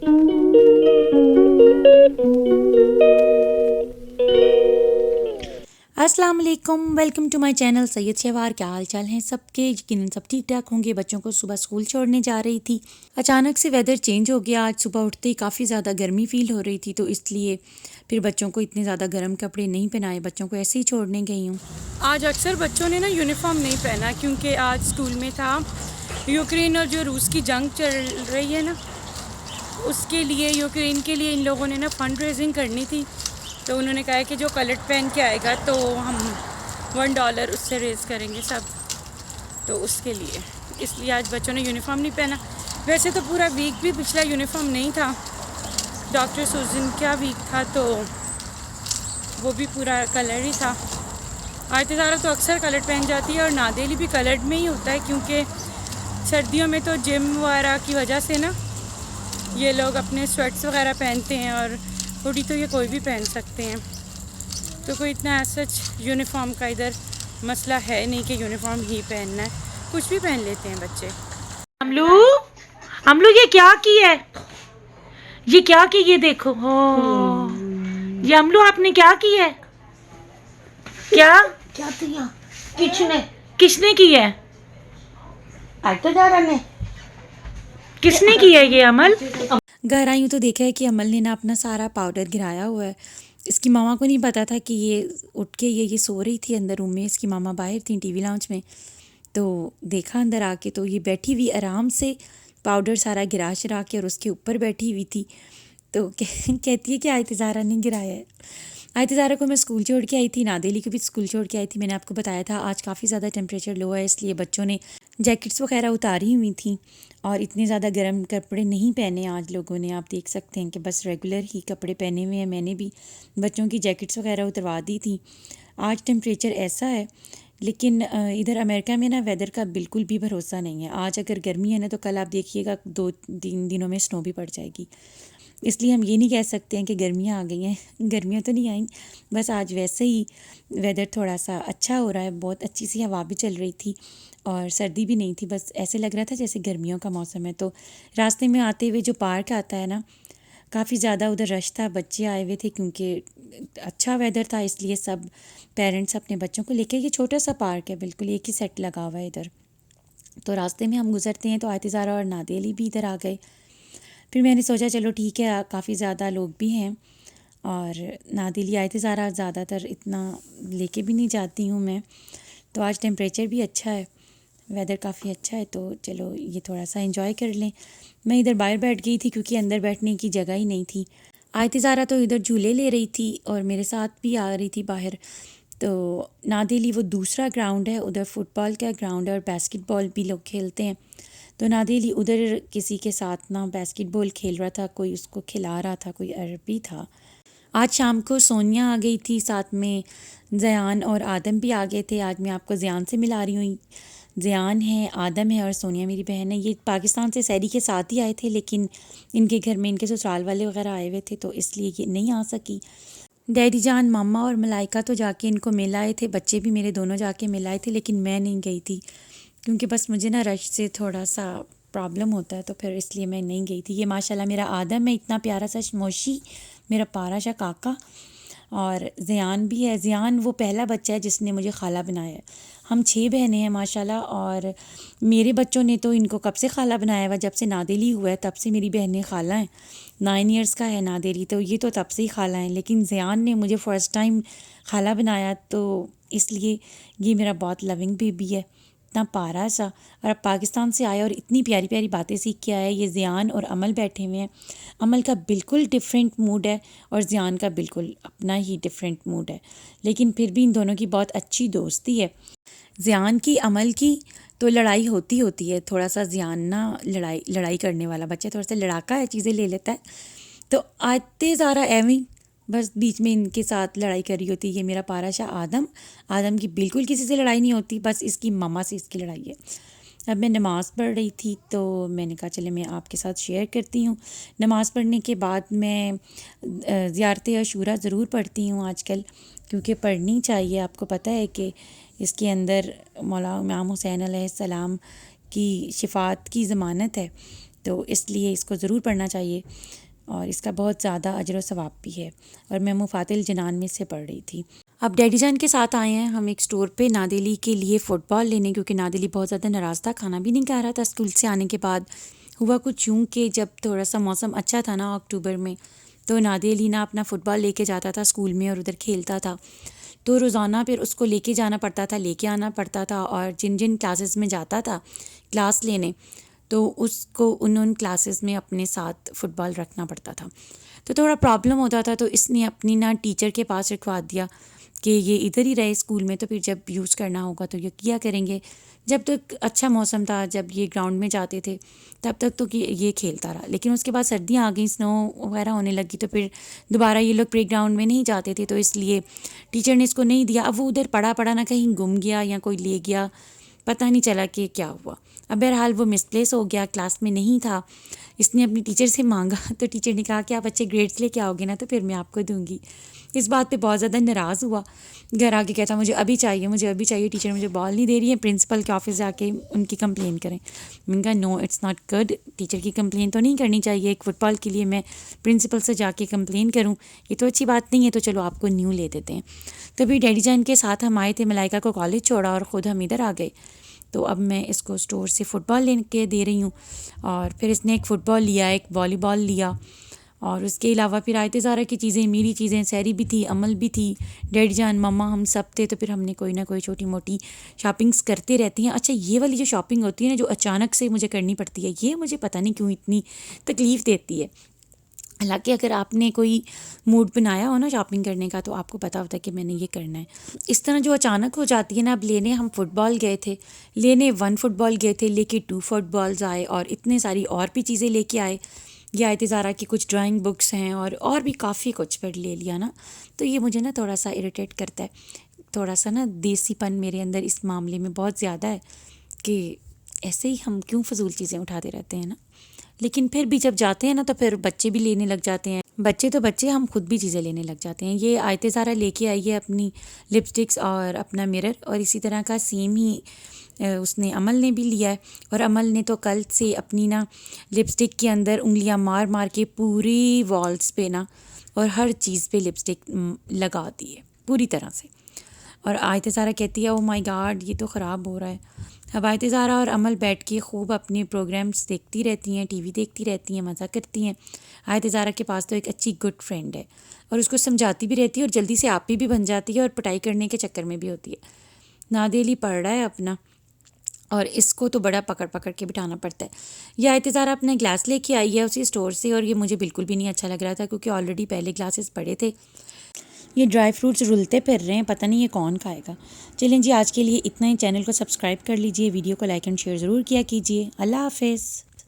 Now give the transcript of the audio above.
अस्सलाम वालेकुम, welcome to my channel Syed Shahwar. क्या हाल चाल हैं सबके? यकीनन सब ठीक ठाक होंगे। बच्चों को सुबह स्कूल छोड़ने जा रही थी, अचानक से वेदर चेंज हो गया। आज सुबह उठते ही काफ़ी ज़्यादा गर्मी फ़ील हो रही थी, तो इसलिए फिर बच्चों को इतने ज़्यादा गर्म कपड़े नहीं पहनाए, बच्चों को ऐसे ही छोड़ने गई हूँ। आज अक्सर बच्चों ने ना यूनिफॉर्म नहीं पहना, क्योंकि आज स्कूल में था यूक्रेन और जो रूस की जंग चल रही है ना, उसके लिए यूक्रेन के लिए इन लोगों ने ना फंड रेजिंग करनी थी। तो उन्होंने कहा है कि जो कलर पहन के आएगा तो हम $1 उससे रेज़ करेंगे सब, तो उसके लिए इसलिए आज बच्चों ने यूनिफॉर्म नहीं पहना। वैसे तो पूरा वीक भी पिछला यूनिफॉर्म नहीं था, डॉक्टर सुजिन का वीक था, तो वो भी पूरा कलर ही था। आयतज़ारा तो अक्सर कलर पहन जाती है और नादेली भी कलर्ड में ही होता है, क्योंकि सर्दियों में तो जिम वगैरह की वजह से ना ये लोग अपने स्वेट्स वगैरह पहनते हैं, और हुडी तो ये कोई भी पहन सकते हैं। तो कोई इतना सच यूनिफॉर्म का इधर मसला है नहीं कि यूनिफॉर्म ही पहनना है, कुछ भी पहन लेते हैं बच्चे। अमलू, अमलू ये क्या की है? ये क्या की? ये देखो हो, ये अमलू आपने क्या की है? क्या क्या किया? किसने? किसने की है? आयतज़ारा ने। किसने की है ये अमल? घर आई हूँ तो देखा है कि अमल ने ना अपना सारा पाउडर गिराया हुआ है। इसकी मामा को नहीं पता था कि ये उठ के ये सो रही थी अंदर रूम में। इसकी मामा बाहर थी टीवी लाउंज में, तो देखा अंदर आके तो ये बैठी हुई आराम से पाउडर सारा गिरा शरा के और उसके ऊपर बैठी हुई थी। तो कहती है कि आयतज़ारा ने गिराया है। आयतज़ारा को मैं स्कूल छोड़ के आई थी, नादेली को भी स्कूल छोड़ के आई थी। मैंने आपको बताया था आज काफ़ी ज़्यादा टेम्परेचर लो है, इसलिए बच्चों ने जैकेट्स वगैरह उतारी हुई थी और इतने ज़्यादा गर्म कपड़े नहीं पहने आज लोगों ने। आप देख सकते हैं कि बस रेगुलर ही कपड़े पहने हुए हैं। मैंने भी बच्चों की जैकेट्स वगैरह उतरवा दी थी। आज टेम्परेचर ऐसा है, लेकिन इधर अमेरिका में ना वेदर का बिल्कुल भी भरोसा नहीं है। आज अगर गर्मी है ना, तो कल आप देखिएगा 2-3 दिनों में स्नो भी पड़ जाएगी। इसलिए हम ये नहीं कह सकते हैं कि गर्मियाँ आ गई हैं, गर्मियाँ तो नहीं आई, बस आज वैसे ही वेदर थोड़ा सा अच्छा हो रहा है। बहुत अच्छी सी हवा भी चल रही थी और सर्दी भी नहीं थी, बस ऐसे लग रहा था जैसे गर्मियों का मौसम है। तो रास्ते में आते हुए जो पार्क आता है ना, काफ़ी ज़्यादा उधर रश था, बच्चे आए हुए थे क्योंकि अच्छा वेदर था, इसलिए सब पेरेंट्स अपने बच्चों को लेके, ये छोटा सा पार्क है, बिल्कुल एक ही सेट लगा हुआ है इधर। तो रास्ते में हम गुजरते हैं तो आयतज़ारा और नादेली भी इधर आ गए। फिर मैंने सोचा चलो ठीक है, काफ़ी ज़्यादा लोग भी हैं और नादिली आयतज़ारा ज़्यादातर इतना लेके भी नहीं जाती हूँ मैं। तो आज टेम्परेचर भी अच्छा है, वेदर काफ़ी अच्छा है, तो चलो ये थोड़ा सा एंजॉय कर लें। मैं इधर बाहर बैठ गई थी क्योंकि अंदर बैठने की जगह ही नहीं थी। आयतज़ारा तो इधर झूले ले रही थी और मेरे साथ भी आ रही थी बाहर। तो नादेली वो दूसरा ग्राउंड है, उधर फुटबॉल का ग्राउंड है और बास्केटबॉल भी लोग खेलते हैं। तो नादेली उधर किसी के साथ ना बास्केटबॉल खेल रहा था, कोई उसको खिला रहा था, कोई अरबी था। आज शाम को सोनिया आ गई थी, साथ में ज़यान और आदम भी आ गए थे। आज मैं आपको ज़यान से मिला रही हूँ। ज़यान है, आदम है और सोनिया मेरी बहन है। ये पाकिस्तान से सैरी के साथ ही आए थे, लेकिन इनके घर में इनके ससुराल वाले वगैरह आए हुए थे, तो इसलिए ये नहीं आ सकी। डैडी जान, मम्मा और मलाइका तो जाके इनको मिल आए थे, बच्चे भी मेरे दोनों जाके मिल आए थे, लेकिन मैं नहीं गई थी क्योंकि बस मुझे ना रश से थोड़ा सा प्रॉब्लम होता है, तो फिर इसलिए मैं नहीं गई थी। ये माशाल्लाह मेरा आदम है, इतना प्यारा सा मोशी, मेरा पारा सा काका। और ज़यान भी है। ज़यान वो पहला बच्चा है जिसने मुझे खाला बनाया है। हम 6 बहनें हैं माशाल्लाह, और मेरे बच्चों ने तो इनको कब से खाला बनाया हुआ, जब से नादेली हुआ है तब से मेरी बहनें खाला हैं। 9 इयर्स का है नादेली, तो ये तो तब से ही खाला हैं, लेकिन ज़यान ने मुझे फ़र्स्ट टाइम खाला बनाया, तो इसलिए ये मेरा बहुत लविंग बेबी है, इतना पारा सा। और अब पाकिस्तान से आया और इतनी प्यारी प्यारी बातें सीख के आया। ये ज़यान और अमल बैठे हुए हैं। अमल का बिल्कुल डिफरेंट मूड है और ज़यान का बिल्कुल अपना ही डिफरेंट मूड है, लेकिन फिर भी इन दोनों की बहुत अच्छी दोस्ती है। ज़यान की अमल की तो लड़ाई होती है थोड़ा सा। ज़यान ना लड़ाई करने वाला बच्चा, थोड़ा सा लड़ाका है, चीज़ें ले लेता है। तो आते ज़ारा एवं बस बीच में इनके साथ लड़ाई कर रही होती है। ये मेरा पारा शाह आदम, आदम की बिल्कुल किसी से लड़ाई नहीं होती, बस इसकी मम्मा से इसकी लड़ाई है। अब मैं नमाज़ पढ़ रही थी तो मैंने कहा चले मैं आपके साथ शेयर करती हूँ। नमाज़ पढ़ने के बाद मैं ज़ियारत अशूरा ज़रूर पढ़ती हूँ आजकल, क्योंकि पढ़नी चाहिए। आपको पता है कि इसके अंदर मौला इमाम हुसैन अलैहिस्सलाम की शिफ़ात की ज़मानत है, तो इसलिए इसको ज़रूर पढ़ना चाहिए और इसका बहुत ज़्यादा अजर व सवाब भी है। और मैं मुफातिल जनान में से पढ़ रही थी। अब डैडी जान के साथ आए हैं हम एक स्टोर पे नादेली के लिए फ़ुटबॉल लेने, क्योंकि नादेली बहुत ज़्यादा नाराज़ था, खाना भी नहीं खा रहा था स्कूल से आने के बाद। हुआ कुछ यूँ कि जब थोड़ा सा मौसम अच्छा था ना अक्टूबर में, तो नादेली ना अपना फ़ुटबॉल लेके जाता था स्कूल में और उधर खेलता था। तो रोज़ाना फिर उसको लेके जाना पड़ता था, लेके आना पड़ता था, और जिन जिन क्लासेस में जाता था क्लास लेने, तो उसको उन क्लासेस में अपने साथ फ़ुटबॉल रखना पड़ता था। तो थोड़ा प्रॉब्लम होता था, तो इसने अपनी ना टीचर के पास रखवा दिया कि ये इधर ही रहे स्कूल में, तो फिर जब यूज़ करना होगा तो ये किया करेंगे। जब तक अच्छा मौसम था, जब ये ग्राउंड में जाते थे, तब तक तो ये खेलता रहा। लेकिन उसके बाद सर्दियाँ आ गई, स्नो वगैरह होने लगी, तो फिर दोबारा ये लोग प्ले ग्राउंड में नहीं जाते थे, तो इसलिए टीचर ने इसको नहीं दिया। अब वो उधर पड़ा ना कहीं गुम गया या कोई ले गया, पता नहीं चला कि क्या हुआ। अब बहरहाल वो मिसप्लेस हो गया, क्लास में नहीं था। इसने अपनी टीचर से मांगा, तो टीचर ने कहा कि आप अच्छे ग्रेड्स लेके आओगे ना तो फिर मैं आपको दूंगी। इस बात पे बहुत ज़्यादा नाराज़ हुआ, घर आके कहता मुझे अभी चाहिए, टीचर मुझे बॉल नहीं दे रही है, प्रिंसिपल के ऑफिस जाके उनकी कंप्लेन करें। मैंने कहा no, it's not good, teacher की कंप्लेन तो नहीं करनी चाहिए। एक फ़ुटबॉल के लिए मैं प्रिंसिपल से जाके कंप्लेन करूँ, ये तो अच्छी बात नहीं है। तो चलो आपको न्यू ले देते हैं। तो फिर डैडी जान के साथ हम आए थे, मलाइका को कॉलेज छोड़ा और ख़ुद हम इधर आ गए। तो अब मैं इसको स्टोर से फ़ुटबॉल ले के दे रही हूँ, और फिर इसने एक फ़ुटबॉल लिया, एक वॉलीबॉल लिया, और उसके अलावा फिर आयत ज़ारा की चीज़ें, मेरी चीज़ें, सैरी भी थी, अमल भी थी, डैडी जान, मम्मा, हम सब थे। तो फिर हमने कोई ना कोई छोटी मोटी शॉपिंग्स करते रहती हैं। अच्छा, ये वाली जो शॉपिंग होती है ना, जो अचानक से मुझे करनी पड़ती है, ये मुझे पता नहीं क्यों इतनी तकलीफ़ देती है। हालांकि अगर आपने कोई मूड बनाया हो ना शॉपिंग करने का, तो आपको पता होता है कि मैंने ये करना है। इस तरह जो अचानक हो जाती है ना, अब लेने हम फ़ुटबॉल गए थे, लेने 1 फ़ुटबॉल गए थे, लेके 2 फ़ुटबॉल्स आए, और इतने सारी और भी चीज़ें लेके आए। ये आयत ज़ारा की कुछ ड्राइंग बुक्स हैं, और भी काफ़ी कुछ फिर ले लिया ना। तो ये मुझे ना थोड़ा सा इरिटेट करता है, थोड़ा सा ना देसीपन मेरे अंदर इस मामले में बहुत ज़्यादा है कि ऐसे ही हम क्यों फ़जूल चीज़ें उठाते रहते हैं ना। लेकिन फिर भी जब जाते हैं ना, तो फिर बच्चे भी लेने लग जाते हैं। बच्चे तो बच्चे, हम खुद भी चीज़ें लेने लग जाते हैं। ये आयत ज़ारा लेके आई है अपनी लिपस्टिक्स और अपना मिरर, और इसी तरह का सेम ही उसने अमल ने भी लिया है। और अमल ने तो कल से अपनी ना लिपस्टिक के अंदर उंगलियां मार मार के पूरी वॉल्स पे ना और हर चीज़ पे लिपस्टिक लगा दी है पूरी तरह से। और आयत ज़ारा कहती है ओ माय गॉड, ये तो ख़राब हो रहा है। अब आयत ज़ारा और अमल बैठ के खूब अपने प्रोग्राम्स देखती रहती हैं, टीवी देखती रहती हैं, मज़ा करती हैं। आयत ज़ारा के पास तो एक अच्छी गुड फ्रेंड है, और उसको समझाती भी रहती है, और जल्दी से आपी भी बन जाती है, और पिटाई करने के चक्कर में भी होती है। नादेली पढ़ रहा है अपना, और इसको तो बड़ा पकड़ पकड़ के बिठाना पड़ता है। ये आयत ज़ारा अपने ग्लास लेके आई है उसी स्टोर से, और ये मुझे बिल्कुल भी नहीं अच्छा लग रहा था, क्योंकि ऑलरेडी पहले ग्लासेस पड़े थे। ये ड्राई फ्रूट्स रुलते फिर रहे हैं, पता नहीं ये कौन खाएगा। चलें जी, आज के लिए इतना ही। चैनल को सब्सक्राइब कर लीजिए, वीडियो को लाइक एंड शेयर ज़रूर किया कीजिए। अल्लाह हाफ़िज़।